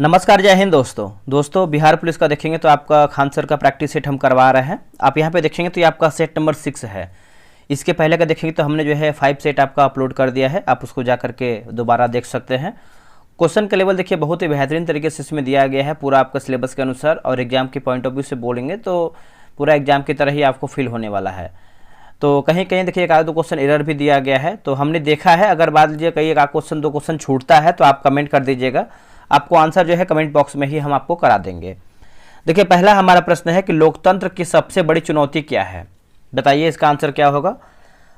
नमस्कार, जय हिंद दोस्तों बिहार पुलिस का देखेंगे तो आपका खान सर का प्रैक्टिस सेट हम करवा रहे हैं। आप यहाँ पे देखेंगे तो ये आपका सेट नंबर 6 है। इसके पहले का देखेंगे तो हमने जो है 5 सेट आपका अपलोड कर दिया है, आप उसको जा करके दोबारा देख सकते हैं। क्वेश्चन का लेवल देखिए बहुत ही बेहतरीन तरीके से इसमें दिया गया है, पूरा आपका सिलेबस के अनुसार, और एग्जाम के पॉइंट ऑफ व्यू से बोलेंगे तो पूरा एग्जाम की तरह ही आपको फील होने वाला है। तो कहीं कहीं देखिए एक आध दो क्वेश्चन एरर भी दिया गया है, तो हमने देखा है। अगर मान लीजिए कहीं एक आध क्वेश्चन दो क्वेश्चन छूटता है तो आप कमेंट कर दीजिएगा, आपको आंसर जो है कमेंट बॉक्स में ही हम आपको करा देंगे। देखिए पहला हमारा प्रश्न है कि लोकतंत्र की सबसे बड़ी चुनौती क्या है, बताइए इसका आंसर क्या होगा।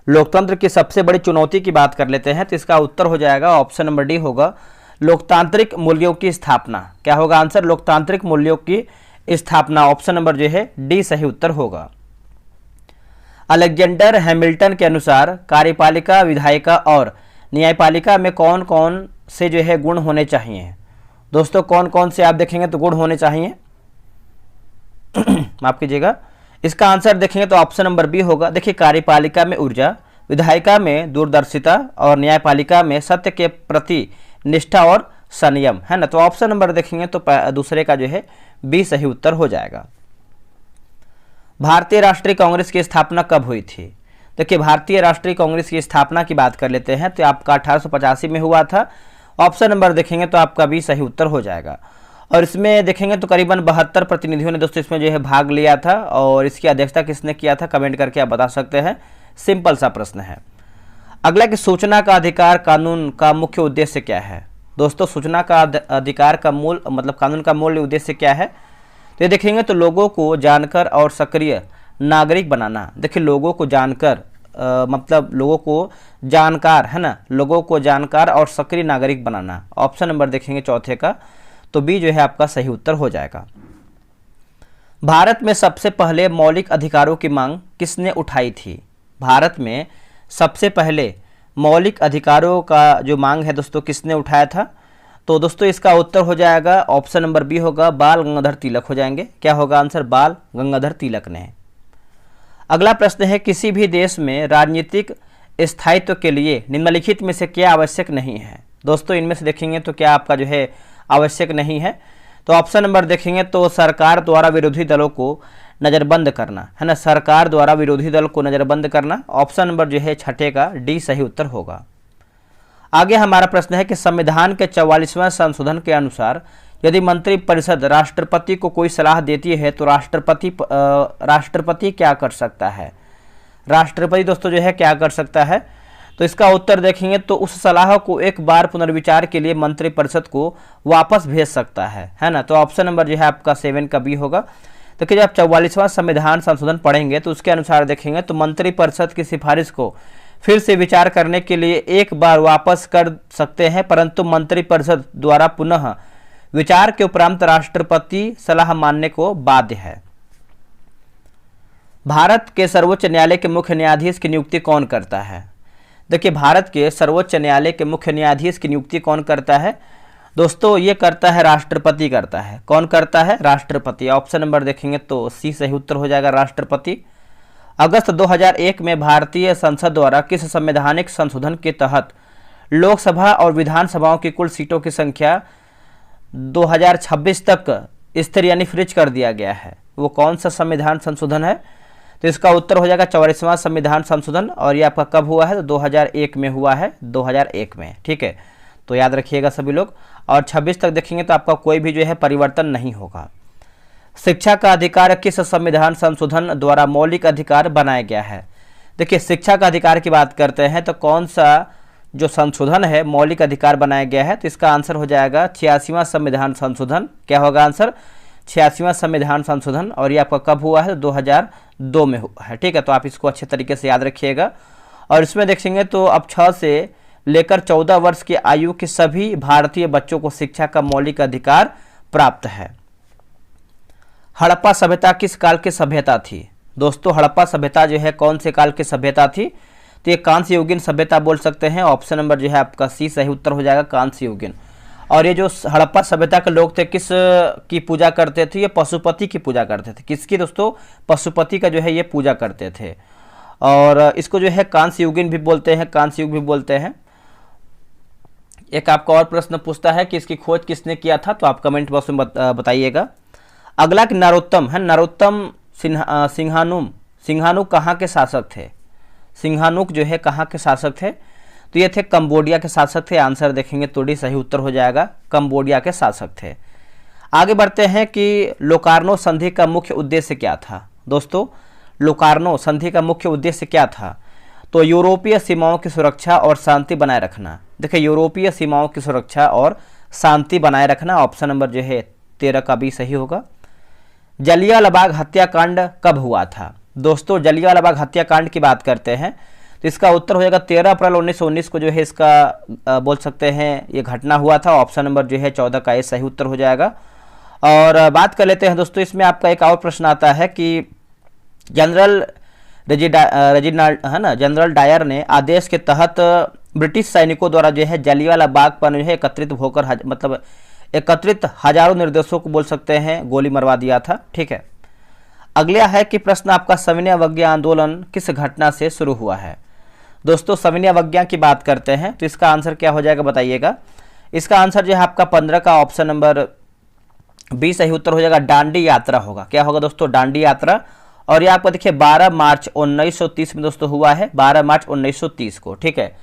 लोकतंत्र की सबसे बड़ी चुनौती की बात कर लेते हैं तो इसका उत्तर हो जाएगा ऑप्शन नंबर डी होगा, लोकतांत्रिक मूल्यों की स्थापना। क्या होगा आंसर, लोकतांत्रिक मूल्यों की स्थापना। ऑप्शन नंबर जो है डी सही उत्तर होगा। अलेक्जेंडर हैमिल्टन के अनुसार कार्यपालिका, विधायिका और न्यायपालिका में कौन कौन से जो है गुण होने चाहिए। दोस्तों कौन कौन से आप देखेंगे तो गुण होने चाहिए माफ कीजिएगा, इसका आंसर देखेंगे तो ऑप्शन नंबर बी होगा। देखिए कार्यपालिका में ऊर्जा, विधायिका में दूरदर्शिता और न्यायपालिका में सत्य के प्रति निष्ठा और संयम, है ना। तो ऑप्शन नंबर देखेंगे तो दूसरे का जो है बी सही उत्तर हो जाएगा। भारतीय राष्ट्रीय कांग्रेस की स्थापना कब हुई थी। देखिए भारतीय राष्ट्रीय कांग्रेस की स्थापना की बात कर लेते हैं तो आपका 1885 में हुआ था। ऑप्शन नंबर देखेंगे तो आपका भी सही उत्तर हो जाएगा। और इसमें देखेंगे तो करीबन 72 प्रतिनिधियों ने दोस्तों इसमें जो है भाग लिया था, और इसकी अध्यक्षता किसने किया था कमेंट करके आप बता सकते हैं। सिंपल सा प्रश्न है। अगला कि सूचना का अधिकार कानून का मुख्य उद्देश्य क्या है। दोस्तों सूचना का अधिकार का मूल मतलब कानून का मूल उद्देश्य क्या है, तो ये देखेंगे तो लोगों को जानकर और सक्रिय नागरिक बनाना। देखिए लोगों को जानकर मतलब लोगों को जानकार, है ना, लोगों को जानकार और सक्रिय नागरिक बनाना। ऑप्शन नंबर देखेंगे चौथे का तो बी जो है आपका सही उत्तर हो जाएगा। भारत में सबसे पहले मौलिक अधिकारों की मांग किसने उठाई थी। भारत में सबसे पहले मौलिक अधिकारों का जो मांग है दोस्तों किसने उठाया था, तो दोस्तों इसका उत्तर हो जाएगा ऑप्शन नंबर बी होगा, बाल गंगाधर तिलक हो जाएंगे। क्या होगा आंसर, बाल गंगाधर तिलक ने। अगला प्रश्न है किसी भी देश में राजनीतिक स्थायित्व के लिए निम्नलिखित में से क्या आवश्यक नहीं है। दोस्तों इनमें से देखेंगे तो क्या आपका जो है आवश्यक नहीं है, तो ऑप्शन नंबर देखेंगे तो सरकार द्वारा विरोधी दलों को नज़रबंद करना, है ना, सरकार द्वारा विरोधी दल को नज़रबंद करना। ऑप्शन नंबर जो है छठे का डी सही उत्तर होगा। आगे हमारा प्रश्न है कि संविधान के 44वें संशोधन के अनुसार यदि मंत्रिपरिषद राष्ट्रपति को कोई सलाह देती है तो राष्ट्रपति क्या कर सकता है। राष्ट्रपति दोस्तों जो है क्या कर सकता है, तो इसका उत्तर देखेंगे तो उस सलाह को एक बार पुनर्विचार के लिए मंत्रिपरिषद को वापस भेज सकता है ना। तो ऑप्शन नंबर जो है आपका 7 का बी होगा। देखिए जब आप 44वां संविधान संशोधन पढ़ेंगे तो उसके अनुसार देखेंगे तो मंत्रिपरिषद की सिफारिश को फिर से विचार करने के लिए एक बार वापस कर सकते हैं, परंतु मंत्रिपरिषद द्वारा पुनः विचार के उपरांत राष्ट्रपति सलाह मानने को बाध्य है। भारत के सर्वोच्च न्यायालय के मुख्य न्यायाधीश की नियुक्ति कौन करता है। देखिए भारत के सर्वोच्च न्यायालय के मुख्य न्यायाधीश की नियुक्ति कौन करता है, दोस्तों ये करता है राष्ट्रपति करता है। कौन करता है, राष्ट्रपति। ऑप्शन नंबर देखेंगे तो सी सही उत्तर हो जाएगा, राष्ट्रपति। अगस्त 2001 में भारतीय संसद द्वारा किस संवैधानिक संशोधन के तहत लोकसभा और विधानसभाओं की कुल सीटों की संख्या 2026 तक स्थिर यानी फ्रीज कर दिया गया है, वो कौन सा संविधान संशोधन है, तो इसका उत्तर हो जाएगा 44वां संविधान संशोधन। और ये आपका कब हुआ है, तो 2001 में हुआ है, 2001 में, ठीक है, तो याद रखिएगा सभी लोग। और 26 तक देखेंगे तो आपका कोई भी जो है परिवर्तन नहीं होगा। शिक्षा का अधिकार किस संविधान संशोधन द्वारा मौलिक अधिकार बनाया गया है। देखिए शिक्षा का अधिकार की बात करते हैं तो कौन सा जो संशोधन है मौलिक अधिकार बनाया गया है, तो इसका आंसर हो जाएगा 86वां संविधान संशोधन। क्या होगा आंसर, 86वां संविधान संशोधन। और ये आपका कब हुआ है, 2002 में हुआ है, ठीक है, तो आप इसको अच्छे तरीके से याद रखिएगा। और इसमें देखेंगे तो अब 6 से लेकर 14 वर्ष की आयु के सभी भारतीय बच्चों को शिक्षा का मौलिक अधिकार प्राप्त है। हड़प्पा सभ्यता किस काल की सभ्यता थी। दोस्तों हड़प्पा सभ्यता जो है कौन से काल की सभ्यता थी, तो ये कांस्य युगीन सभ्यता बोल सकते हैं। ऑप्शन नंबर जो है आपका सी सही उत्तर हो जाएगा, कांस्य युगीन। और ये जो हड़प्पा सभ्यता के लोग थे किस की पूजा करते थे, ये पशुपति की पूजा करते थे। किसकी दोस्तों, पशुपति का जो है ये पूजा करते थे। और इसको जो है कांस्य युगीन भी बोलते हैं, कांस्य युग भी बोलते हैं। एक आपका और प्रश्न पूछता है कि इसकी खोज किसने किया था, तो आप कमेंट बॉक्स में बताइएगा। अगला कि नरोत्तम है, नरोत्तम सिंहानुक कहाँ के शासक थे? सिंहानुक जो है कहाँ के शासक थे? तो ये थे कंबोडिया के शासक थे। आंसर देखेंगे तो डी सही उत्तर हो जाएगा, कंबोडिया के शासक थे। आगे बढ़ते हैं कि लोकार्नो संधि का मुख्य उद्देश्य क्या था? दोस्तों लोकार्नो संधि का मुख्य उद्देश्य क्या था? तो यूरोपीय सीमाओं की सुरक्षा और शांति बनाए रखना। देखिए यूरोपीय सीमाओं की सुरक्षा और शांति बनाए रखना। ऑप्शन नंबर जो है 13 का भी सही होगा। जलियांवाला बाग हत्याकांड कब हुआ था? दोस्तों जलियांवाला बाग हत्याकांड की बात करते हैं तो इसका उत्तर हो जाएगा 13 अप्रैल 1919 को जो है इसका बोल सकते हैं ये घटना हुआ था। ऑप्शन नंबर जो है 14 का ये सही उत्तर हो जाएगा। और बात कर लेते हैं दोस्तों, इसमें आपका एक और प्रश्न आता है कि जनरल जनरल डायर ने आदेश के तहत ब्रिटिश सैनिकों द्वारा जो है जलियांवाला बाग पर जो है एकत्रित होकर मतलब एकत्रित हजारों निर्दोषों को बोल सकते हैं गोली मरवा दिया था। ठीक है, अगला है कि प्रश्न आपका सविनय अवज्ञा आंदोलन किस घटना से शुरू हुआ है? दोस्तों सविनय अवज्ञा की बात करते हैं तो इसका आंसर क्या हो जाएगा बताइएगा। इसका आंसर जो है आपका 15 का ऑप्शन नंबर बी सही उत्तर हो जाएगा, डांडी यात्रा होगा। क्या होगा दोस्तों? डांडी यात्रा। और ये आपको देखिए 12 मार्च 1930 में दोस्तों हुआ है, 12 मार्च 1930 को। ठीक है,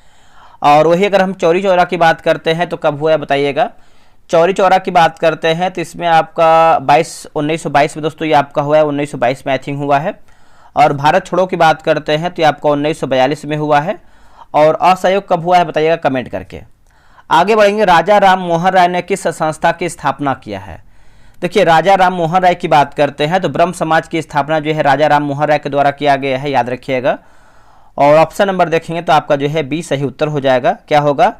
और वही अगर हम चौरी चौरा की बात करते हैं तो कब हुआ है बताइएगा। चौरी चौरा की बात करते हैं तो इसमें आपका 1922 में दोस्तों ये आपका हुआ है, 1922 में आई थिंक हुआ है। और भारत छोड़ो की बात करते हैं तो ये आपका 1942 में हुआ है। और असहयोग कब हुआ है बताइएगा कमेंट करके। आगे बढ़ेंगे, राजा राम मोहन राय ने किस संस्था की स्थापना किया है? देखिए राजा राम मोहन राय की बात करते हैं तो ब्रह्म समाज की स्थापना जो है राजा राम मोहन राय के द्वारा किया गया है, याद रखिएगा। और ऑप्शन नंबर देखेंगे तो आपका जो है बी सही उत्तर हो जाएगा। क्या होगा?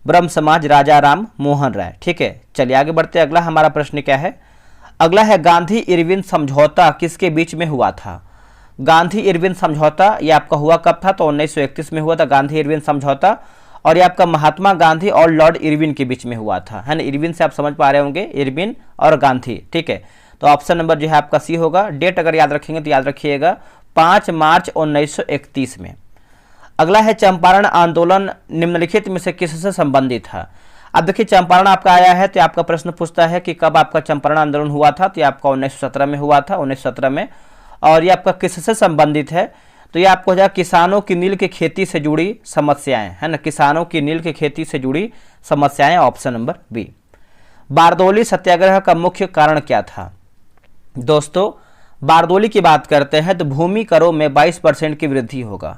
ब्रह्म समाज राजा राम मोहन राय। ठीक है, चलिए आगे बढ़ते हैं। अगला हमारा प्रश्न क्या है? अगला है गांधी इरविन समझौता किसके बीच में हुआ था? गांधी इरविन समझौता ये आपका हुआ कब था? तो 1931 में हुआ था गांधी इरविन समझौता। और ये आपका महात्मा गांधी और लॉर्ड इरविन के बीच में हुआ था, है ना। इरविन से आप समझ पा रहे होंगे, इरविन और गांधी। ठीक है, तो ऑप्शन नंबर जो है आपका सी होगा। डेट अगर याद रखेंगे तो याद रखिएगा 5 मार्च 1931 में। अगला है चंपारण आंदोलन निम्नलिखित में से किससे संबंधित है? अब देखिए चंपारण आपका आया है तो आपका प्रश्न पूछता है कि कब आपका चंपारण आंदोलन हुआ था? तो ये आपका 1917 में हुआ था, 1917 में। और ये आपका किससे संबंधित है? तो ये आपको हो जाएगा किसानों की नील की खेती से जुड़ी समस्याएं, है ना। किसानों की नील की खेती से जुड़ी समस्याएं, option number B. Bardoli Satyagraha का मुख्य कारण क्या था? दोस्तों बारदोली की बात करते हैं तो भूमि करों में 22% की वृद्धि होगा।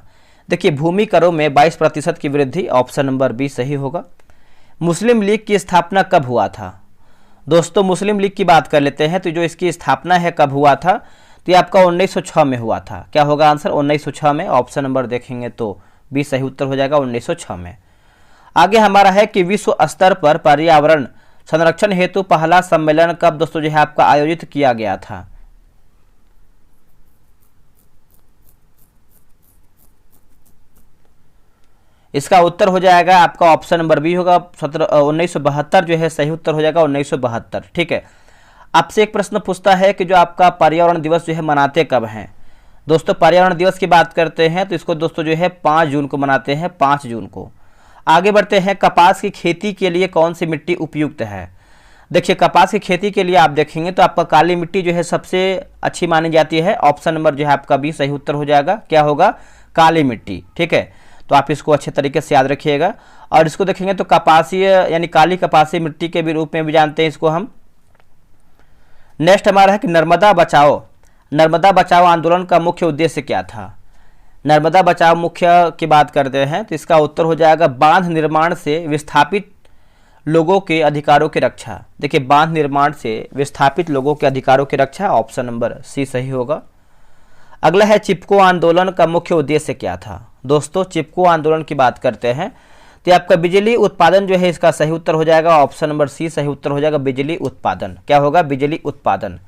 देखिए भूमि करों में 22% की वृद्धि, ऑप्शन नंबर बी सही होगा। मुस्लिम लीग की स्थापना कब हुआ था? दोस्तों मुस्लिम लीग की बात कर लेते हैं तो जो इसकी स्थापना है कब हुआ था? तो ये आपका 1906 में हुआ था। क्या होगा आंसर? 1906 में। ऑप्शन नंबर देखेंगे तो बी सही उत्तर हो जाएगा, 1906 में। आगे हमारा है कि विश्व स्तर पर पर्यावरण संरक्षण हेतु पहला सम्मेलन कब दोस्तों जो है आपका आयोजित किया गया था? इसका उत्तर हो जाएगा आपका ऑप्शन नंबर बी होगा, 1972 जो है सही उत्तर हो जाएगा, 1972। ठीक है, आपसे एक प्रश्न पूछता है कि जो आपका पर्यावरण दिवस जो है मनाते कब हैं? दोस्तों पर्यावरण दिवस की बात करते हैं तो इसको दोस्तों जो है 5 जून को मनाते हैं, 5 जून को। आगे बढ़ते हैं, कपास की खेती के लिए कौन सी मिट्टी उपयुक्त है? देखिए कपास की खेती के लिए आप देखेंगे तो आपका काली मिट्टी जो है सबसे अच्छी मानी जाती है। ऑप्शन नंबर जो है आपका बी सही उत्तर हो जाएगा। क्या होगा? काली मिट्टी। ठीक है, तो आप इसको अच्छे तरीके से याद रखिएगा। और इसको देखेंगे तो कपासीय यानी काली कपासी मिट्टी के भी रूप में भी जानते हैं इसको हम। नेक्स्ट हमारा है कि नर्मदा बचाओ आंदोलन का मुख्य उद्देश्य क्या था? नर्मदा बचाओ मुख्य की बात करते हैं तो इसका उत्तर हो जाएगा बांध निर्माण से विस्थापित लोगों के अधिकारों की रक्षा। देखिए बांध निर्माण से विस्थापित लोगों के अधिकारों की रक्षा, ऑप्शन नंबर सी सही होगा। अगला है चिपको आंदोलन का मुख्य उद्देश्य क्या था? दोस्तों चिपको आंदोलन की बात करते हैं तो आपका बिजली उत्पादन जो है इसका सही उत्तर हो जाएगा, ऑप्शन नंबर सी सही उत्तर हो जाएगा, बिजली उत्पादन। क्या होगा? बिजली उत्पादन।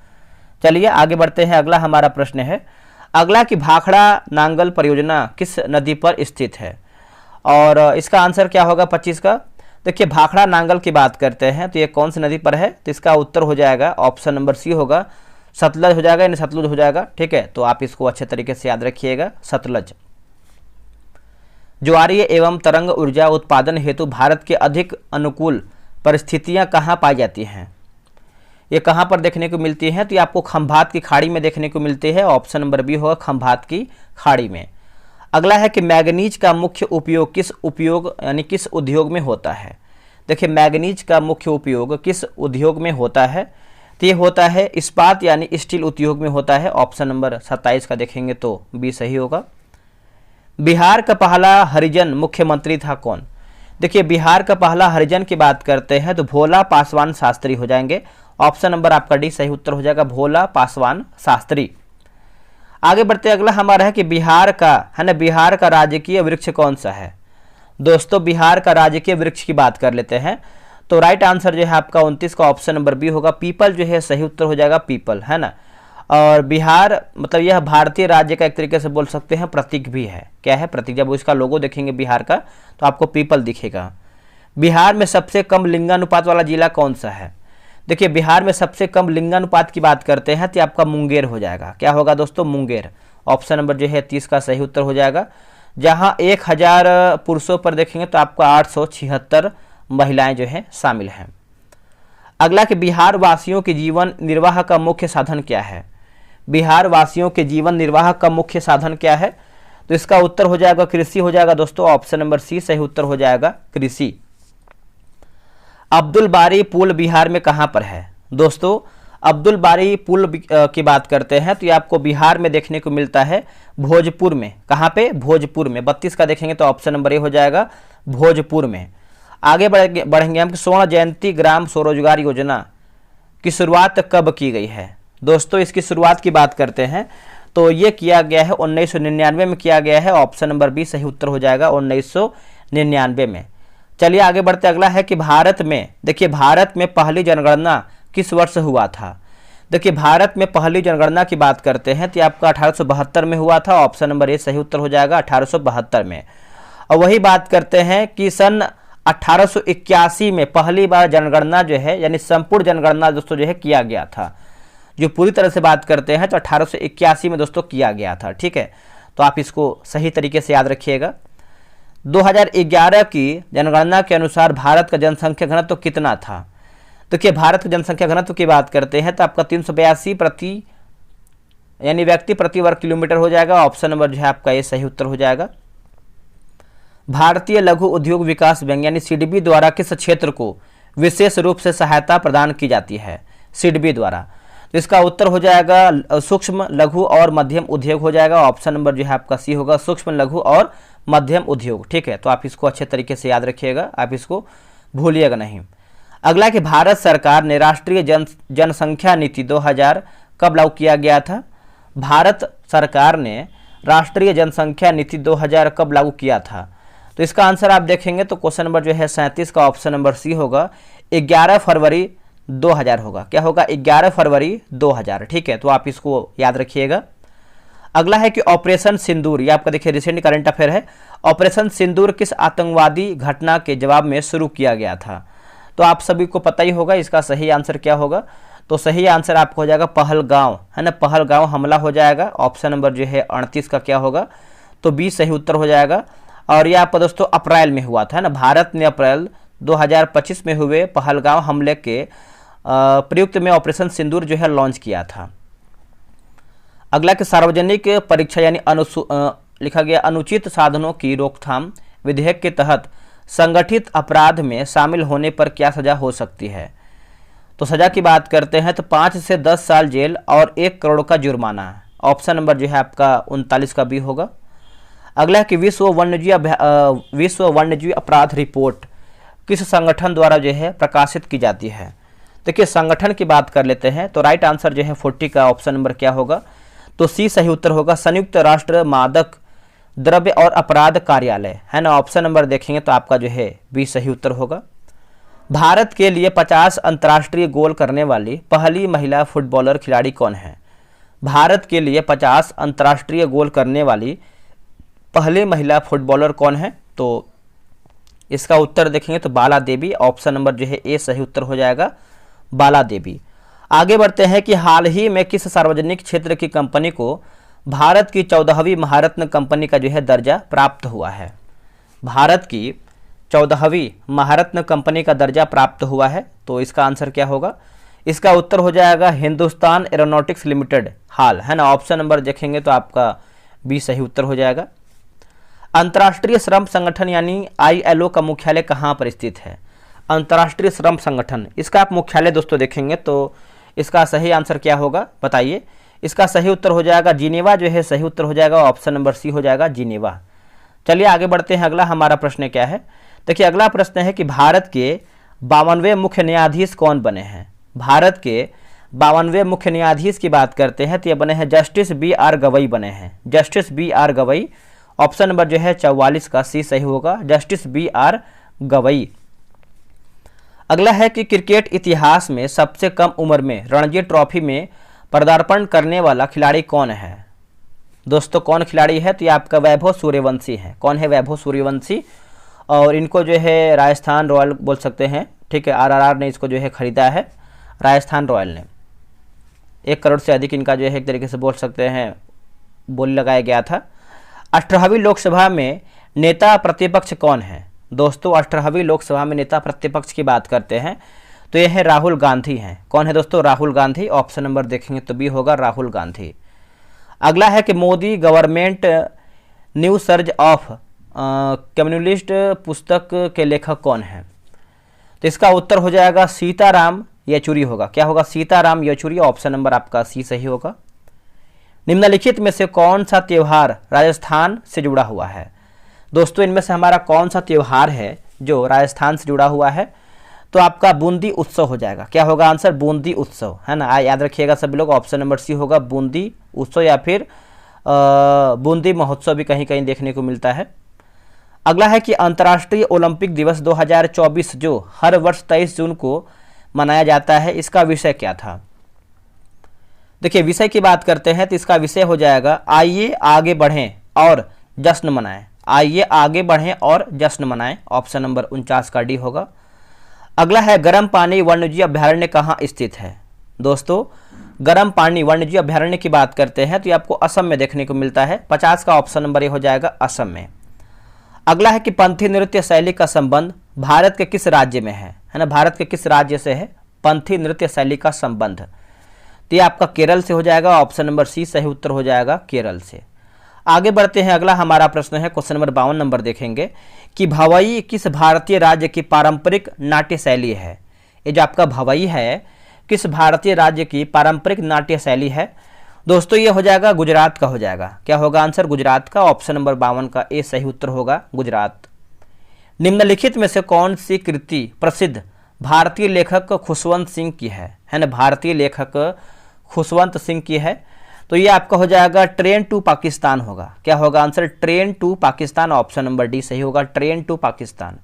चलिए आगे बढ़ते हैं। अगला हमारा प्रश्न है, अगला कि भाखड़ा नांगल परियोजना किस नदी पर स्थित है? और इसका आंसर क्या होगा 25 का? देखिए भाखड़ा नांगल की बात करते हैं तो ये कौन सी नदी पर है? तो इसका उत्तर हो जाएगा ऑप्शन नंबर सी होगा, सतलज हो जाएगा, यानी सतलुज हो जाएगा। ठीक है, तो आप इसको अच्छे तरीके से याद रखिएगा, सतलज। ज्वारीय एवं तरंग ऊर्जा उत्पादन हेतु भारत के अधिक अनुकूल परिस्थितियां कहाँ पाई जाती हैं? ये कहाँ पर देखने को मिलती हैं? तो ये आपको खंभात की खाड़ी में देखने को मिलती है। ऑप्शन नंबर बी होगा खंभात की खाड़ी में। अगला है कि मैग्नीज का मुख्य उपयोग किस उद्योग में होता है? देखिए, मैग्नीज का मुख्य उपयोग किस उद्योग में होता है? तो ये होता है इस्पात यानी स्टील उद्योग में होता है। ऑप्शन नंबर 27 का देखेंगे तो बी सही होगा। बिहार का पहला हरिजन मुख्यमंत्री था कौन? देखिए, बिहार का पहला हरिजन की बात करते हैं तो भोला पासवान शास्त्री हो जाएंगे। ऑप्शन नंबर आपका डी सही उत्तर हो जाएगा, भोला पासवान शास्त्री। आगे बढ़ते अगला हमारा है कि बिहार का राजकीय वृक्ष कौन सा है? दोस्तों, बिहार का राजकीय वृक्ष की बात कर लेते हैं तो राइट आंसर जो है आपका 29 का ऑप्शन नंबर बी होगा, पीपल जो है सही उत्तर हो जाएगा, पीपल, है ना। और बिहार मतलब यह भारतीय राज्य का एक तरीके से बोल सकते हैं प्रतीक भी है। क्या है? प्रतीक। जब इसका लोगो देखेंगे बिहार का तो आपको पीपल दिखेगा। बिहार में सबसे कम लिंगानुपात वाला जिला कौन सा है? देखिए, बिहार में सबसे कम लिंगानुपात की बात करते हैं तो आपका मुंगेर हो जाएगा। क्या होगा दोस्तों? मुंगेर। ऑप्शन नंबर जो है 30 का सही उत्तर हो जाएगा, जहाँ 1000 पुरुषों पर देखेंगे तो आपका 876 महिलाएं जो है शामिल हैं। अगला कि बिहार वासियों के जीवन निर्वाह का मुख्य साधन क्या है? बिहार वासियों के जीवन निर्वाह का मुख्य साधन क्या है? तो इसका उत्तर हो जाएगा कृषि हो जाएगा दोस्तों। ऑप्शन नंबर सी सही उत्तर हो जाएगा, कृषि। अब्दुल बारी पुल बिहार में कहां पर है? दोस्तों, अब्दुल बारी पुल की बात करते हैं तो ये आपको बिहार में देखने को मिलता है, भोजपुर में। कहां पे? भोजपुर में। 32 का देखेंगे तो ऑप्शन नंबर ए हो जाएगा, भोजपुर में। आगे बढ़ेंगे हम कि स्वर्ण जयंती ग्राम स्वरोजगार योजना की शुरुआत कब की गई है? दोस्तों, इसकी शुरुआत की बात करते हैं तो ये किया गया है 1999 में किया गया है। ऑप्शन नंबर बी सही उत्तर हो जाएगा, 1999 में। चलिए आगे बढ़ते अगला है कि भारत में, देखिए, भारत में पहली जनगणना किस वर्ष हुआ था? देखिए, भारत में पहली जनगणना की बात करते हैं तो आपका 1872 में हुआ था। ऑप्शन नंबर ए सही उत्तर हो जाएगा, 1872 में। और वही बात करते हैं कि सन 1881 में पहली बार जनगणना जो है यानी संपूर्ण जनगणना दोस्तों जो है किया गया था। जो पूरी तरह से बात करते हैं तो 1881 में दोस्तों किया गया था। ठीक है, तो आप इसको सही तरीके से याद रखिएगा। 2011 की जनगणना के अनुसार भारत का जनसंख्या घनत्व कितना था? देखिए, भारत का जनसंख्या घनत्व की बात करते हैं तो आपका 382 यानी व्यक्ति प्रति वर्ग किलोमीटर हो जाएगा। ऑप्शन नंबर जो है आपका ये सही उत्तर हो जाएगा। भारतीय लघु उद्योग विकास बैंक यानी सिडबी द्वारा किस क्षेत्र को विशेष रूप से सहायता प्रदान की जाती है? सिडबी द्वारा। तो इसका उत्तर हो जाएगा सूक्ष्म लघु और मध्यम उद्योग हो जाएगा। ऑप्शन नंबर जो है आपका सी होगा, सूक्ष्म लघु और मध्यम उद्योग। ठीक है, तो आप इसको अच्छे तरीके से याद रखिएगा, आप इसको भूलिएगा नहीं। अगला कि भारत सरकार ने राष्ट्रीय जनसंख्या नीति 2000 कब लागू किया गया था? भारत सरकार ने राष्ट्रीय जनसंख्या नीति 2000 कब लागू किया था? तो इसका आंसर आप देखेंगे तो क्वेश्चन नंबर जो है 37 का ऑप्शन नंबर सी होगा, 11 फरवरी 2000 होगा। क्या होगा? 11 फरवरी 2000। ठीक है, तो आप इसको याद रखिएगा। अगला है कि ऑपरेशन सिंदूर, ये आपका देखिए रिसेंट करंट अफेयर है। ऑपरेशन सिंदूर किस आतंकवादी घटना के जवाब में शुरू किया गया था? तो आप सभी को पता ही होगा इसका सही आंसर क्या होगा। तो सही आंसर आपको हो जाएगा पहलगांव, है ना, पहलगांव हमला हो जाएगा। ऑप्शन नंबर जो है 38 का क्या होगा? तो बी सही उत्तर हो जाएगा। और ये आपका दोस्तों अप्रैल में हुआ था ना, भारत ने अप्रैल 2025 में हुए पहलगांव हमले के प्रयुक्त में ऑपरेशन सिंदूर जो है लॉन्च किया था। अगला कि सार्वजनिक परीक्षा यानी लिखा गया अनुचित साधनों की रोकथाम विधेयक के तहत संगठित अपराध में शामिल होने पर क्या सजा हो सकती है? तो सजा की बात करते हैं तो 5 से 10 साल जेल और 1 करोड़ का जुर्माना। ऑप्शन नंबर जो है आपका 39 का बी होगा। अगला है कि विश्व वन्यजीव अपराध रिपोर्ट किस संगठन द्वारा जो है प्रकाशित की जाती है? देखिए, संगठन की बात कर लेते हैं तो राइट आंसर जो है 40 का ऑप्शन नंबर क्या होगा? तो सी सही उत्तर होगा, संयुक्त राष्ट्र मादक द्रव्य और अपराध कार्यालय, है ना। ऑप्शन नंबर देखेंगे तो आपका जो है बी सही उत्तर होगा। भारत के लिए 50 अंतर्राष्ट्रीय गोल करने वाली पहली महिला फुटबॉलर खिलाड़ी कौन है? भारत के लिए 50 अंतर्राष्ट्रीय गोल करने वाली पहली महिला फुटबॉलर कौन है? तो इसका उत्तर देखेंगे तो बाला देवी। ऑप्शन नंबर जो है ए सही उत्तर हो जाएगा, बाला देवी। आगे बढ़ते हैं कि हाल ही में किस सार्वजनिक क्षेत्र की कंपनी को भारत की 14वीं महारत्न कंपनी का जो है दर्जा प्राप्त हुआ है? भारत की 14वीं महारत्न कंपनी का दर्जा प्राप्त हुआ है? तो इसका आंसर क्या होगा? इसका उत्तर हो जाएगा हिंदुस्तान एरोनॉटिक्स लिमिटेड हाल, है ना। ऑप्शन नंबर देखेंगे तो आपका बी सही उत्तर हो जाएगा। अंतर्राष्ट्रीय श्रम संगठन यानी ILO का मुख्यालय कहाँ पर स्थित है? अंतर्राष्ट्रीय श्रम संगठन, इसका आप मुख्यालय दोस्तों देखेंगे तो इसका सही आंसर क्या होगा बताइए? इसका सही उत्तर हो जाएगा जिनेवा, जो है सही उत्तर हो जाएगा। ऑप्शन नंबर सी हो जाएगा जिनेवा। चलिए आगे बढ़ते हैं। अगला हमारा प्रश्न क्या है? देखिए अगला प्रश्न है कि भारत के 52वें मुख्य न्यायाधीश कौन बने हैं? भारत के 52वें मुख्य न्यायाधीश की बात करते हैं तो ये बने हैं जस्टिस BR गवई बने हैं, justice BR Gavai. Option number जो है 44 का सी सही होगा, जस्टिस BR गवई। अगला है कि क्रिकेट इतिहास में सबसे कम उम्र में रणजी ट्रॉफी में पदार्पण करने वाला खिलाड़ी कौन है? दोस्तों कौन खिलाड़ी है? तो ये आपका वैभव सूर्यवंशी है। कौन है? वैभव सूर्यवंशी। और इनको जो है राजस्थान रॉयल बोल सकते हैं, ठीक है। RRR ने इसको जो है खरीदा है, राजस्थान रॉयल ने। 1 करोड़ से अधिक इनका जो है एक तरीके से बोल सकते हैं बोली लगाया गया था। 18वीं लोकसभा में नेता प्रतिपक्ष कौन है? दोस्तों 18वीं लोकसभा में नेता प्रतिपक्ष की बात करते हैं तो यह है राहुल गांधी हैं। कौन है दोस्तों? राहुल गांधी। ऑप्शन नंबर देखेंगे तो बी होगा राहुल गांधी। अगला है कि Modi government new surge of communist पुस्तक के लेखक कौन है? तो इसका उत्तर हो जाएगा सीताराम येचुरी होगा। क्या होगा? सीताराम येचुरी। ऑप्शन नंबर आपका सी सही होगा। निम्नलिखित में से कौन सा त्यौहार राजस्थान से जुड़ा हुआ है? दोस्तों इनमें से हमारा कौन सा त्यौहार है जो राजस्थान से जुड़ा हुआ है? तो आपका बूंदी उत्सव हो जाएगा। क्या होगा आंसर? बूंदी उत्सव, है ना। याद रखिएगा सभी लोग। ऑप्शन नंबर सी होगा बूंदी उत्सव या फिर बूंदी महोत्सव भी कहीं कहीं देखने को मिलता है। अगला है कि अंतर्राष्ट्रीय ओलंपिक दिवस 2024 जो हर वर्ष 23 जून को मनाया जाता है, इसका विषय क्या था? देखिए विषय की बात करते हैं तो इसका विषय हो जाएगा आइए आगे बढ़ें और जश्न मनाएं। आइए आगे बढ़ें और जश्न मनाएं। ऑप्शन नंबर 49 का डी होगा। अगला है गर्म पानी वन्यजीव अभयारण्य कहाँ स्थित है? दोस्तों गर्म पानी वन्यजीव अभयारण्य की बात करते हैं तो ये आपको असम में देखने को मिलता है। 50 का ऑप्शन नंबर ये हो जाएगा असम में। अगला है कि पंथी नृत्य शैली का संबंध भारत के किस राज्य में है ना। भारत के किस राज्य से है पंथी नृत्य शैली का संबंध? तो ये आपका केरल से हो जाएगा। ऑप्शन नंबर सी सही उत्तर हो जाएगा केरल से। आगे बढ़ते हैं। अगला हमारा प्रश्न है क्वेश्चन नंबर 52 नंबर देखेंगे कि भवई किस भारतीय राज्य की पारंपरिक नाट्य शैली है? ये जो आपका भवई है किस भारतीय राज्य की पारंपरिक नाट्य शैली है? दोस्तों ये हो जाएगा गुजरात का हो जाएगा। क्या होगा आंसर? गुजरात का। ऑप्शन नंबर 52 का ए सही उत्तर होगा गुजरात। निम्नलिखित में से कौन सी कृति प्रसिद्ध भारतीय लेखक खुशवंत सिंह की है ना। भारतीय लेखक खुशवंत सिंह की है तो ये आपका हो जाएगा ट्रेन टू पाकिस्तान होगा। क्या होगा answer? Train to Pakistan. Option number D सही होगा ट्रेन टू पाकिस्तान।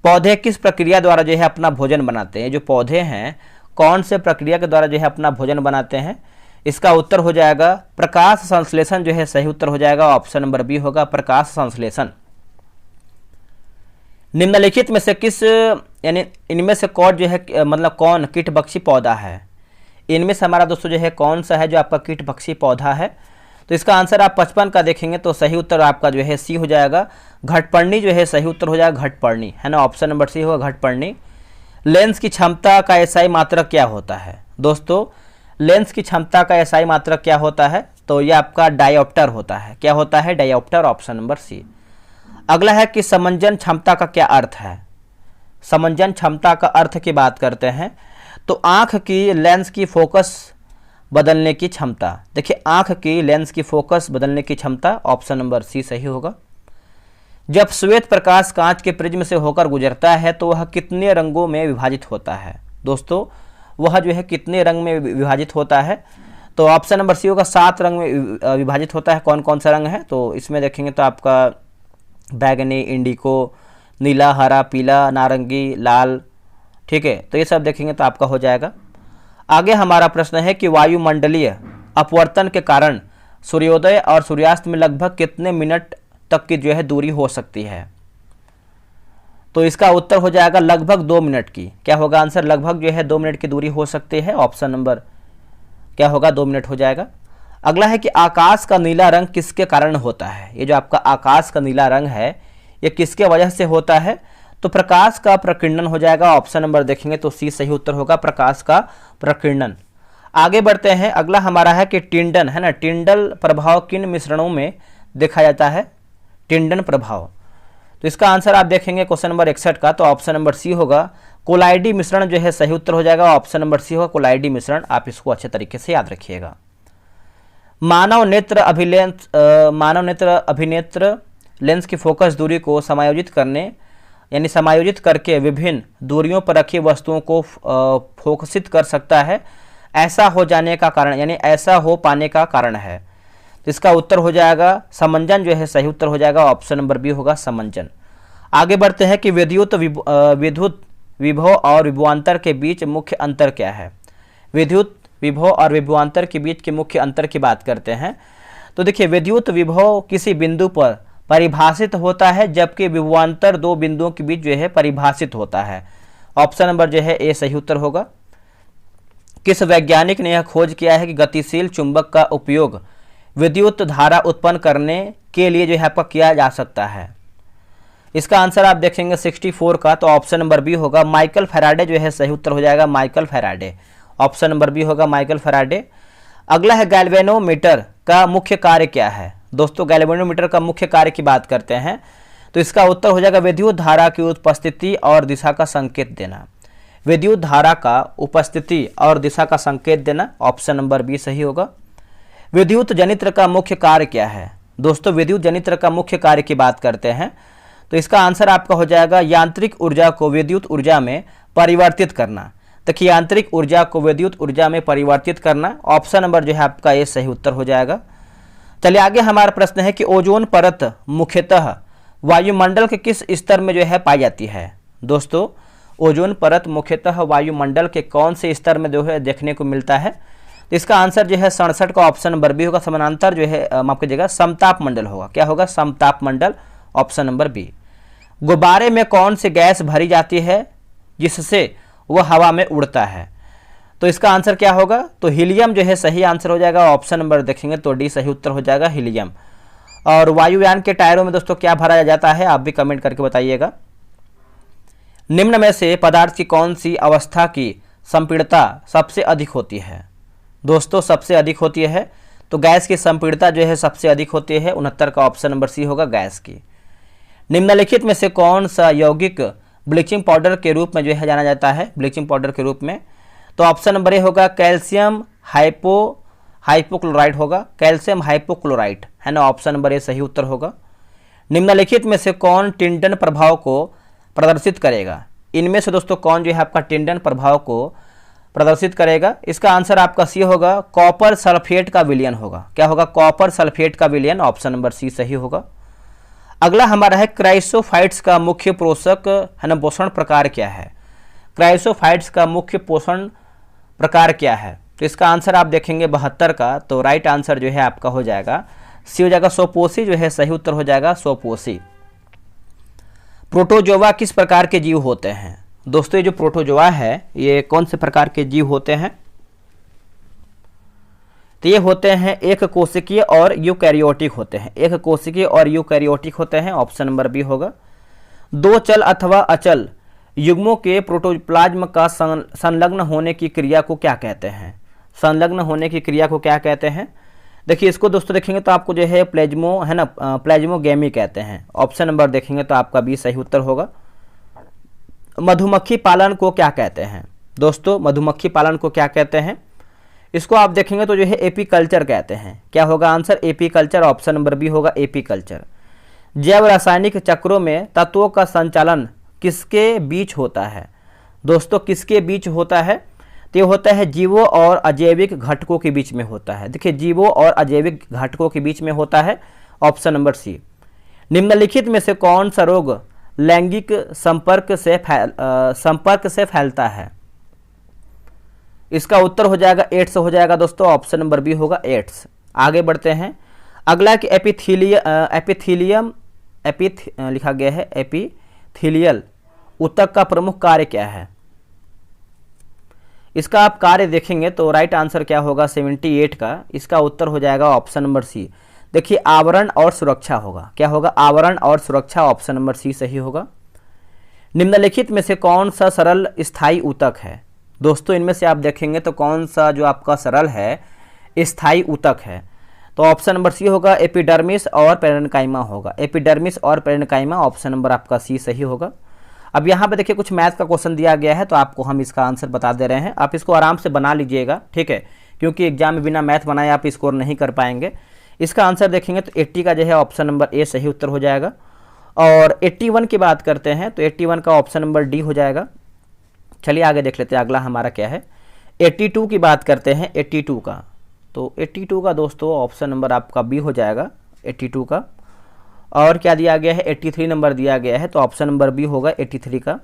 पौधे किस प्रक्रिया द्वारा जो है अपना भोजन बनाते हैं? जो पौधे हैं कौन से प्रक्रिया के द्वारा जो है अपना भोजन बनाते हैं? इसका उत्तर हो जाएगा प्रकाश संश्लेषण जो है सही उत्तर हो जाएगा। ऑप्शन नंबर बी होगा प्रकाश संश्लेषण। निम्नलिखित में से किस यानी इनमें से कौन जो है मतलब कौन कीटभक्षी पौधा है? इनमें से हमारा दोस्तों जो है कौन सा है जो आपका कीटभक्षी पौधा है? तो इसका आंसर आप 55 का देखेंगे तो सही उत्तर आपका जो है सी हो जाएगा घटपर्णी जो है सही उत्तर हो जाएगा घटपर्णी, है ना। ऑप्शन नंबर सी होगा घटपर्णी। लेंस की क्षमता का एसआई मात्रक क्या होता है? दोस्तों लेंस की क्षमता का एसआई मात्रक क्या होता है? तो ये आपका डायोप्टर होता है। क्या होता है? डायोप्टर। Option number C. अगला है कि समंजन क्षमता का क्या अर्थ है? समंजन क्षमता का अर्थ की बात करते हैं तो आंख की लेंस की फोकस बदलने की क्षमता। देखिए आंख की लेंस की फोकस बदलने की क्षमता। ऑप्शन नंबर सी सही होगा। जब श्वेत प्रकाश कांच के प्रिज्म से होकर गुजरता है तो वह कितने रंगों में विभाजित होता है? दोस्तों वह जो है कितने रंग में विभाजित होता है? तो ऑप्शन नंबर सी होगा 7 रंग में विभाजित होता है। कौन कौन सा रंग है? तो इसमें देखेंगे तो आपका बैगनी, इंडिको, नीला, हरा, पीला, नारंगी, लाल, ठीक है। तो ये सब देखेंगे तो आपका हो जाएगा। आगे हमारा प्रश्न है कि वायुमंडलीय अपवर्तन के कारण सूर्योदय और सूर्यास्त में लगभग कितने मिनट तक की जो है दूरी हो सकती है? तो इसका उत्तर हो जाएगा लगभग 2 मिनट की। क्या होगा आंसर? लगभग जो है 2 मिनट की दूरी हो सकती है। ऑप्शन नंबर क्या होगा? 2 मिनट हो जाएगा। अगला है कि आकाश का नीला रंग किसके कारण होता है? ये जो आपका आकाश का नीला रंग है ये किसके वजह से होता है? तो प्रकाश का प्रकीर्णन हो जाएगा। ऑप्शन नंबर देखेंगे तो सी सही उत्तर होगा, प्रकाश का प्रकीर्णन। आगे बढ़ते हैं, अगला हमारा है कि टिंडन, है ना, टिंडल प्रभाव किन मिश्रणों में देखा जाता है? टिंडन प्रभाव, तो इसका आंसर आप देखेंगे क्वेश्चन नंबर 61 का, तो ऑप्शन नंबर सी होगा, कोलाइडी मिश्रण जो है सही उत्तर हो जाएगा। ऑप्शन नंबर सी होगा कोलाइडी मिश्रण, आप इसको अच्छे तरीके से याद रखिएगा। मानव नेत्र अभिनेत्र लेंस की फोकस दूरी को समायोजित करने यानी समायोजित करके विभिन्न दूरियों पर रखी वस्तुओं को फोकसित कर सकता है। ऐसा हो जाने का कारण यानी ऐसा हो पाने का कारण है, तो इसका उत्तर हो जाएगा समंजन जो है सही उत्तर हो जाएगा। ऑप्शन नंबर बी होगा समंजन। आगे बढ़ते हैं कि विद्युत विभव और विभवांतर के बीच मुख्य अंतर क्या है? विद्युत विभव और विभवांतर के बीच के मुख्य अंतर की बात करते हैं, तो देखिए विद्युत विभव किसी बिंदु पर परिभाषित होता है, जबकि विभवांतर दो बिंदुओं के बीच जो है परिभाषित होता है। ऑप्शन नंबर जो है ए सही उत्तर होगा। किस वैज्ञानिक ने यह खोज किया है कि गतिशील चुंबक का उपयोग विद्युत धारा उत्पन्न करने के लिए जो है आपका किया जा सकता है? इसका आंसर आप देखेंगे 64 का, तो ऑप्शन नंबर बी होगा माइकल फैराडे जो है सही उत्तर हो जाएगा, Michael Faraday. Option number B होगा माइकल फैराडे। अगला है गैल्वेनोमीटर का मुख्य कार्य क्या है? दोस्तों गैल्वेनोमीटर का मुख्य कार्य की बात करते हैं, तो इसका उत्तर हो जाएगा विद्युत धारा की उपस्थिति और दिशा का संकेत देना। विद्युत धारा का उपस्थिति और दिशा का संकेत देना, ऑप्शन नंबर बी सही होगा। विद्युत जनित्र का मुख्य कार्य क्या है? दोस्तों विद्युत जनित्र का मुख्य कार्य की बात करते हैं, तो इसका आंसर आपका हो जाएगा यांत्रिक ऊर्जा को विद्युत ऊर्जा में परिवर्तित करना। देखिए यांत्रिक ऊर्जा को विद्युत ऊर्जा में परिवर्तित करना, ऑप्शन नंबर जो है आपका ये सही उत्तर हो जाएगा। चलिए आगे हमारा प्रश्न है कि ओजोन परत मुख्यतः वायुमंडल के किस स्तर में जो है पाई जाती है? दोस्तों ओजोन परत मुख्यतः वायुमंडल के कौन से स्तर में जो है देखने को मिलता है? तो इसका आंसर जो है 67 का ऑप्शन नंबर बी होगा, समानांतर जो है माफ कीजिएगा समताप मंडल होगा। क्या होगा? समताप मंडल, ऑप्शन नंबर बी। गुब्बारे में कौन सी गैस भरी जाती है जिससे वह हवा में उड़ता है? तो इसका आंसर क्या होगा? तो हीलियम जो है सही आंसर हो जाएगा। ऑप्शन नंबर देखेंगे तो डी सही उत्तर हो जाएगा, हीलियम। और वायुयान के टायरों में दोस्तों क्या भरा जाता है? आप भी कमेंट करके बताइएगा। निम्न में से पदार्थ की कौन सी अवस्था की संपीड़ता सबसे अधिक होती है? दोस्तों सबसे अधिक होती है तो गैस की संपीड़ता जो है सबसे अधिक होती है, 69 का ऑप्शन नंबर सी होगा, गैस की। निम्नलिखित में से कौन सा यौगिक ब्लीचिंग पाउडर के रूप में जो है जाना जाता है? ब्लीचिंग पाउडर के रूप में, तो ऑप्शन नंबर ए होगा कैल्शियम हाइपोक्लोराइड होगा, कैल्शियम हाइपोक्लोराइड, है ना, ऑप्शन नंबर ए सही उत्तर होगा। निम्नलिखित में से कौन टिंडन प्रभाव को प्रदर्शित करेगा? इनमें से दोस्तों कौन जो है आपका टिंडन प्रभाव को प्रदर्शित करेगा? इसका आंसर आपका सी होगा, कॉपर सल्फेट का विलयन होगा। क्या होगा? कॉपर सल्फेट का विलयन, ऑप्शन नंबर सी सही होगा। अगला हमारा है क्राइसोफाइट्स का मुख्य पोषक है ना पोषण प्रकार क्या है? क्राइसोफाइट्स का मुख्य पोषण प्रकार क्या है? तो इसका आंसर आप देखेंगे 72 का, तो राइट आंसर जो है आपका हो जाएगा सी हो जाएगा, सोपोसी जो है सही उत्तर हो जाएगा, सोपोसी। प्रोटोजोआ किस प्रकार के जीव होते हैं? दोस्तों ये जो प्रोटोजोआ है ये कौन से प्रकार के जीव होते हैं? तो ये होते हैं एक कोशिकीय और यूकैरियोटिक होते हैं, एक कोशिकीय और यूकैरियोटिक होते हैं, ऑप्शन नंबर बी होगा। दो चल अथवा अचल युग्मों के प्रोटोप्लाज्म का संलग्न होने की क्रिया को क्या कहते हैं? संलग्न होने की क्रिया को क्या कहते हैं? देखिए इसको दोस्तों देखेंगे तो आपको जो है प्लेज्मो है ना प्लेज्मोगेमी कहते हैं, ऑप्शन नंबर देखेंगे तो आपका बी सही उत्तर होगा। मधुमक्खी पालन को क्या कहते हैं? दोस्तों मधुमक्खी पालन को क्या कहते हैं? इसको आप देखेंगे तो जो है एपीकल्चर कहते हैं। क्या होगा answer? Apiculture, option number B होगा, एपीकल्चर। जैव रासायनिक चक्रों में तत्वों का संचालन किसके बीच होता है? दोस्तों किसके बीच होता है? तो ये होता है जीवों और अजैविक घटकों के बीच में होता है। देखिए जीवों और अजैविक घटकों के बीच में होता है, ऑप्शन नंबर सी। निम्नलिखित में से कौन सा रोग लैंगिक संपर्क से फैलता है? इसका उत्तर हो जाएगा एड्स हो जाएगा दोस्तों, ऑप्शन नंबर बी होगा, एड्स। आगे बढ़ते हैं, अगला कि लिखा गया है एपिथीलियल ऊतक का प्रमुख कार्य क्या है? इसका आप कार्य देखेंगे तो राइट आंसर क्या होगा 78 का, इसका उत्तर हो जाएगा ऑप्शन नंबर सी। देखिए आवरण और सुरक्षा होगा। क्या होगा? आवरण और सुरक्षा, ऑप्शन नंबर सी सही होगा। निम्नलिखित में से कौन सा सरल स्थायी ऊतक है? दोस्तों इनमें से आप देखेंगे तो कौन सा जो आपका सरल है स्थायी ऊतक है? तो ऑप्शन नंबर सी होगा, एपिडर्मिस और पेरेन्काइमा होगा। एपिडर्मिस और पेरेन्काइमा, ऑप्शन नंबर आपका सी सही होगा। अब यहाँ पे देखिए कुछ मैथ का क्वेश्चन दिया गया है तो आपको हम इसका आंसर बता दे रहे हैं, आप इसको आराम से बना लीजिएगा, ठीक है, क्योंकि एग्जाम में बिना मैथ बनाए आप स्कोर नहीं कर पाएंगे। इसका आंसर देखेंगे तो 80 का जो है ऑप्शन नंबर ए सही उत्तर हो जाएगा। और 81 की बात करते हैं तो 81 का ऑप्शन नंबर डी हो जाएगा। चलिए आगे देख लेते हैं अगला हमारा क्या है। 82 की बात करते हैं, 82 का, तो 82 का दोस्तों ऑप्शन नंबर आपका बी हो जाएगा 82 का। और क्या दिया गया है? 83 नंबर दिया गया है तो ऑप्शन नंबर बी होगा 83 का।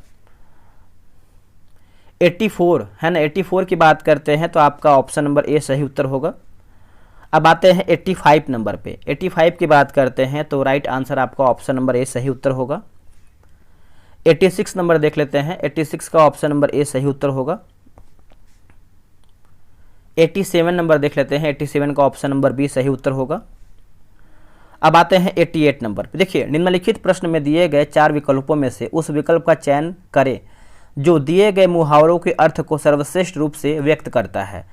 84 है ना, 84 की बात करते हैं तो आपका ऑप्शन नंबर ए सही उत्तर होगा। अब आते हैं 85 नंबर पे। 85 की बात करते हैं तो राइट आंसर आपका ऑप्शन नंबर ए सही उत्तर होगा। 86 नंबर देख लेते हैं, 86 का ऑप्शन नंबर ए सही उत्तर होगा। 87 नंबर देख लेते हैं, 87 का ऑप्शन नंबर बी सही उत्तर होगा। अब आते हैं 88 नंबर पे। देखिए निम्नलिखित प्रश्न में दिए गए 4 विकल्पों में से उस विकल्प का चयन करें जो दिए गए मुहावरों के अर्थ को सर्वश्रेष्ठ रूप से व्यक्त करता है।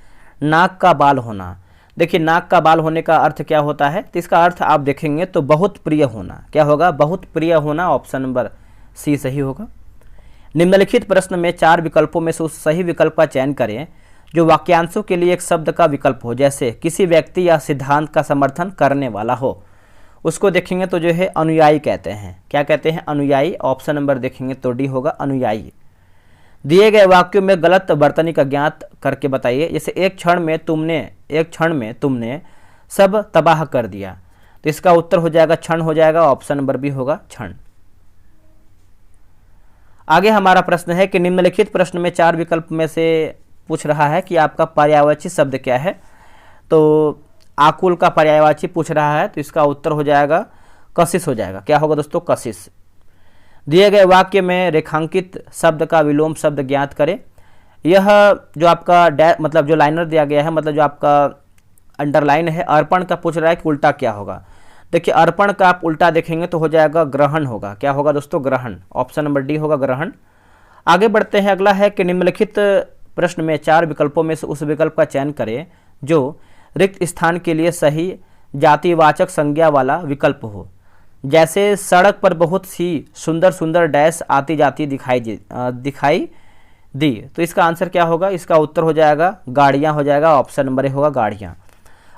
नाक का बाल होना। देखिए नाक का बाल होने का अर्थ क्या होता है? तो इसका अर्थ आप देखेंगे तो बहुत प्रिय होना। क्या होगा? बहुत प्रिय होना, ऑप्शन नंबर सी सही होगा। निम्नलिखित प्रश्न में 4 विकल्पों में से उस सही विकल्प का चयन करें जो वाक्यांशों के लिए एक शब्द का विकल्प हो, जैसे किसी व्यक्ति या सिद्धांत का समर्थन करने वाला हो। उसको देखेंगे तो जो है अनुयायी कहते हैं। क्या कहते हैं? अनुयायी। ऑप्शन नंबर देखेंगे तो डी होगा, अनुयायी। दिए गए वाक्यों में गलत वर्तनी का ज्ञात करके बताइए। जैसे एक क्षण में तुमने सब तबाह कर दिया, तो इसका उत्तर हो जाएगा क्षण हो जाएगा, ऑप्शन नंबर बी होगा क्षण। आगे हमारा प्रश्न है कि निम्नलिखित प्रश्न में 4 विकल्प में से पूछ रहा है कि आपका पर्यायवाची शब्द क्या है। तो आकुल का पर्यायवाची पूछ रहा है तो इसका उत्तर हो जाएगा कशिश हो जाएगा। क्या होगा दोस्तों? कशिश। दिए गए वाक्य में रेखांकित शब्द का विलोम शब्द ज्ञात करें। यह जो आपका मतलब जो लाइनर दिया गया है, मतलब जो आपका अंडरलाइन है, अर्पण का पूछ रहा है कि उल्टा क्या होगा। देखिए अर्पण का आप उल्टा देखेंगे तो हो जाएगा ग्रहण होगा। क्या होगा दोस्तों? ग्रहण। ऑप्शन नंबर डी होगा ग्रहण। आगे बढ़ते हैं, अगला है कि निम्नलिखित प्रश्न में 4 विकल्पों में से उस विकल्प का चयन करें जो रिक्त स्थान के लिए सही जातिवाचक संज्ञा वाला विकल्प हो। जैसे सड़क पर बहुत सी सुंदर सुंदर डैश आती जाती दिखाई दी, तो इसका आंसर क्या होगा? इसका उत्तर हो जाएगा गाड़ियां हो जाएगा, ऑप्शन नंबर ए होगा गाड़ियां।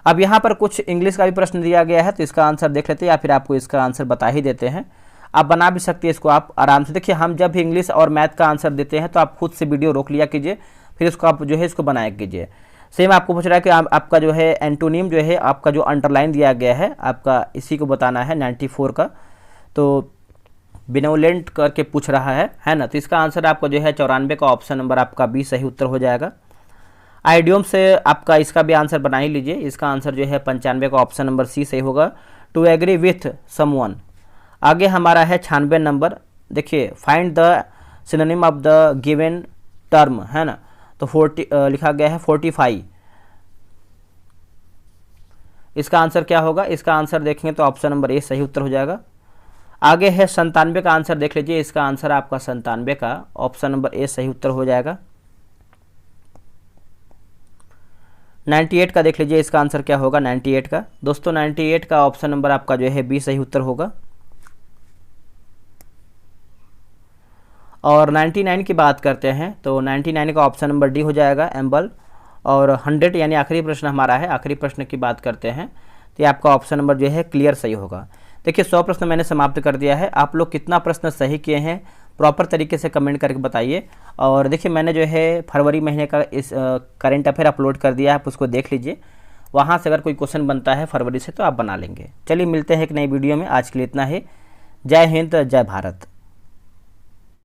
अब यहाँ पर कुछ इंग्लिश का भी प्रश्न दिया गया है तो इसका आंसर देख लेते हैं या फिर आपको इसका आंसर बता ही देते हैं। आप बना भी सकते हैं इसको आप आराम से। देखिए हम जब भी इंग्लिश और मैथ का आंसर देते हैं तो आप खुद से वीडियो रोक लिया कीजिए, फिर इसको आप जो है इसको बनाया कीजिए। सेम आपको पूछ रहा है कि आपका जो है एंटोनिम जो है आपका जो अंडरलाइन दिया गया है आपका इसी को बताना है 94 का, तो बिनोलेंट करके पूछ रहा है ना। तो इसका आंसर आपका जो है 94 का ऑप्शन नंबर आपका बी सही उत्तर हो जाएगा। आइडियम से आपका इसका भी आंसर बना ही लीजिए। इसका आंसर जो है 95 का ऑप्शन नंबर सी सही होगा, टू एग्री विथ समवन। आगे हमारा है 96 नंबर। देखिए find the synonym of the given term, है ना। तो 40 लिखा गया है 45। इसका आंसर क्या होगा? इसका आंसर देखेंगे तो ऑप्शन नंबर ए सही उत्तर हो जाएगा। आगे है 97 का आंसर देख लीजिए। इसका आंसर आपका 97 का ऑप्शन नंबर ए सही उत्तर हो जाएगा। 98 का देख लीजिए। इसका आंसर क्या होगा? 98 का दोस्तों 98 का ऑप्शन नंबर आपका जो है बी सही उत्तर होगा। और 99 की बात करते हैं तो 99 का ऑप्शन नंबर डी हो जाएगा एम्बल। और 100 यानी आखिरी प्रश्न हमारा है, आखिरी प्रश्न की बात करते हैं तो ये आपका ऑप्शन नंबर जो है क्लियर सही होगा। देखिए 100 प्रश्न मैंने समाप्त कर दिया है। आप लोग कितना प्रश्न सही किए हैं प्रॉपर तरीके से कमेंट करके बताइए। और देखिए मैंने जो है फरवरी महीने का इस करेंट अफेयर अपलोड कर दिया है, आप उसको देख लीजिए। वहाँ से अगर कोई क्वेश्चन बनता है फरवरी से तो आप बना लेंगे। चलिए मिलते हैं एक नई वीडियो में। आज के लिए इतना ही। जय हिंद, जय भारत।